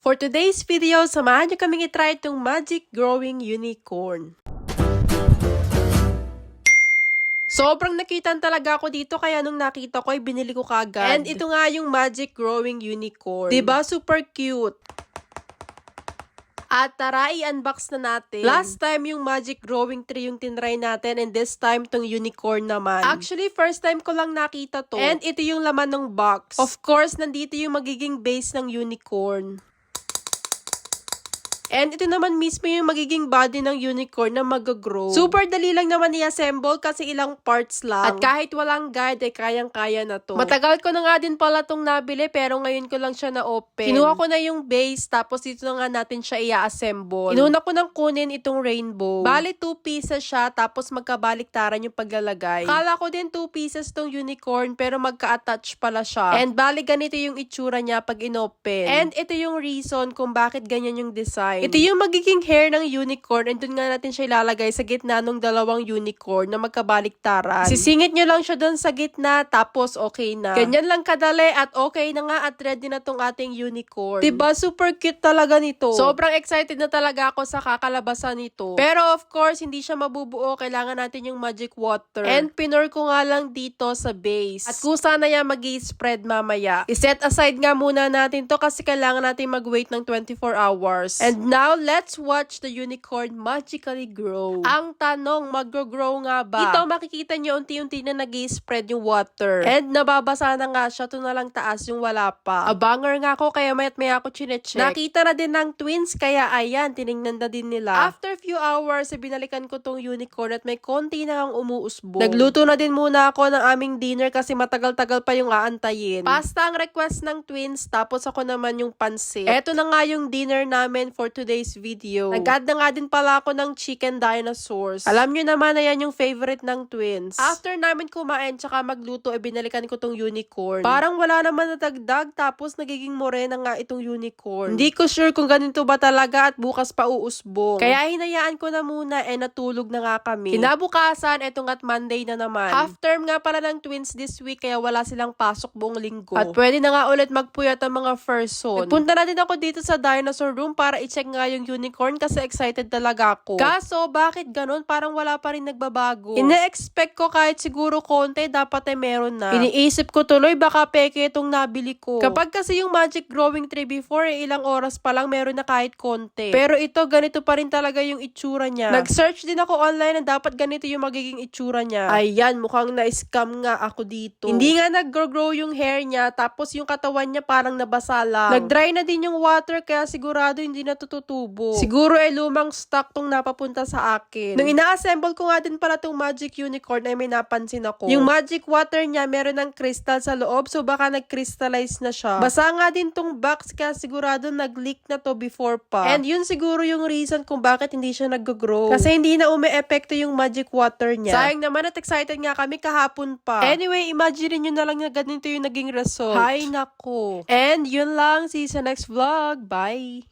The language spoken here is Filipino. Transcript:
For today's video, samahan niyo kaming itry itong Magic Growing Unicorn. Sobrang nakitan talaga ako dito kaya nung nakita ko ay binili ko kagad. And ito nga yung Magic Growing Unicorn. Diba? Super cute. At tara, i-unbox na natin. Last time yung Magic Growing Tree yung tinry natin and this time tong unicorn naman. Actually, first time ko lang nakita to. And ito yung laman ng box. Of course, nandito yung magiging base ng unicorn. And ito naman mismo yung magiging body ng unicorn na mag-grow. Super dali lang naman i-assemble kasi ilang parts lang. At kahit walang guide, ay kayang-kaya na to. Matagal ko na nga din pala tong nabili pero ngayon ko lang siya na-open. Kinuha ko na yung base tapos dito na nga natin siya i-assemble. Inuna ko nang kunin itong rainbow. Bali 2 pieces siya tapos magkabaliktaran yung paglalagay. Kala ko din 2 pieces tong unicorn pero magka-attach pala siya. And bali ganito yung itsura niya pag inopen. And ito yung reason kung bakit ganyan yung design. Ito yung magiging hair ng unicorn and dun nga natin siya ilalagay sa gitna ng dalawang unicorn na magkabaliktaran. Sisingit nyo lang siya dun sa gitna tapos okay na. Ganyan lang kadali at okay na nga at ready na tong ating unicorn. Diba? Super cute talaga nito. Sobrang excited na talaga ako sa kakalabasan nito. Pero of course, hindi siya mabubuo. Kailangan natin yung magic water. And pinor ko nga lang dito sa base. At kusa na yan mag-i-spread mamaya. I-set aside nga muna natin to kasi kailangan natin mag-wait ng 24 hours. And now, let's watch the unicorn magically grow. Ang tanong, mag-grow nga ba? Ito, makikita nyo unti-unti na nag-i-spread yung water. And nababasa na nga siya. Ito na lang taas yung wala pa. Abanger nga ako, kaya mayat maya ako chinecheck. Nakita na din ng twins, kaya ayan, tinignan na din nila. After few hours, binalikan ko tong unicorn at may konti na ang umuusbong. Nagluto na din muna ako ng aming dinner kasi matagal-tagal pa yung aantayin. Pasta ang request ng twins, tapos ako naman yung pansit. Eto na nga yung dinner namin for today's video. Nag-add na nga din pala ako ng chicken dinosaurs. Alam nyo naman na yan yung favorite ng twins. After namin kumain tsaka magluto, binalikan ko tong unicorn. Parang wala naman natagdag tapos nagiging morena nga itong unicorn. Hindi ko sure kung ganito ba talaga at bukas pa uusbong. Kaya hinayaan ko na muna natulog na nga kami. Kinabukasan, eto nga't Monday na naman. Half term nga pala ng twins this week kaya wala silang pasok buong linggo. At pwede na nga ulit magpuyat ang mga person. Nagpunta na din ako dito sa dinosaur room para i-check nga yung unicorn kasi excited talaga ako. Kaso, bakit ganun? Parang wala pa rin nagbabago. Ine-expect ko kahit siguro konti, dapat ay meron na. Iniisip ko tuloy, baka peke itong nabili ko. Kapag kasi yung magic growing tree before, ilang oras pa lang meron na kahit konti. Pero ito, ganito pa rin talaga yung itsura niya. Nag-search din ako online na dapat ganito yung magiging itsura niya. Ayan, mukhang na-scam nga ako dito. Hindi nga nag-grow yung hair niya, tapos yung katawan niya parang nabasa lang. Nag-dry na din yung water, kaya sigurado hindi na tututubo. Siguro lumang stock tong napapunta sa akin. Nung ina-assemble ko nga din pala tong magic unicorn ay may napansin ako. Yung magic water niya meron ng crystal sa loob so baka nag-crystallize na siya. Basa nga din tong box kaya sigurado nag-leak na to before pa. And yun siguro yung reason kung bakit hindi siya nag-grow. Kasi hindi na umi-epekto yung magic water niya. Sayang naman at excited nga kami kahapon pa. Anyway, imagine nyo na lang na ganito yung naging result. Hay nako. And yun lang. See you sa next vlog. Bye!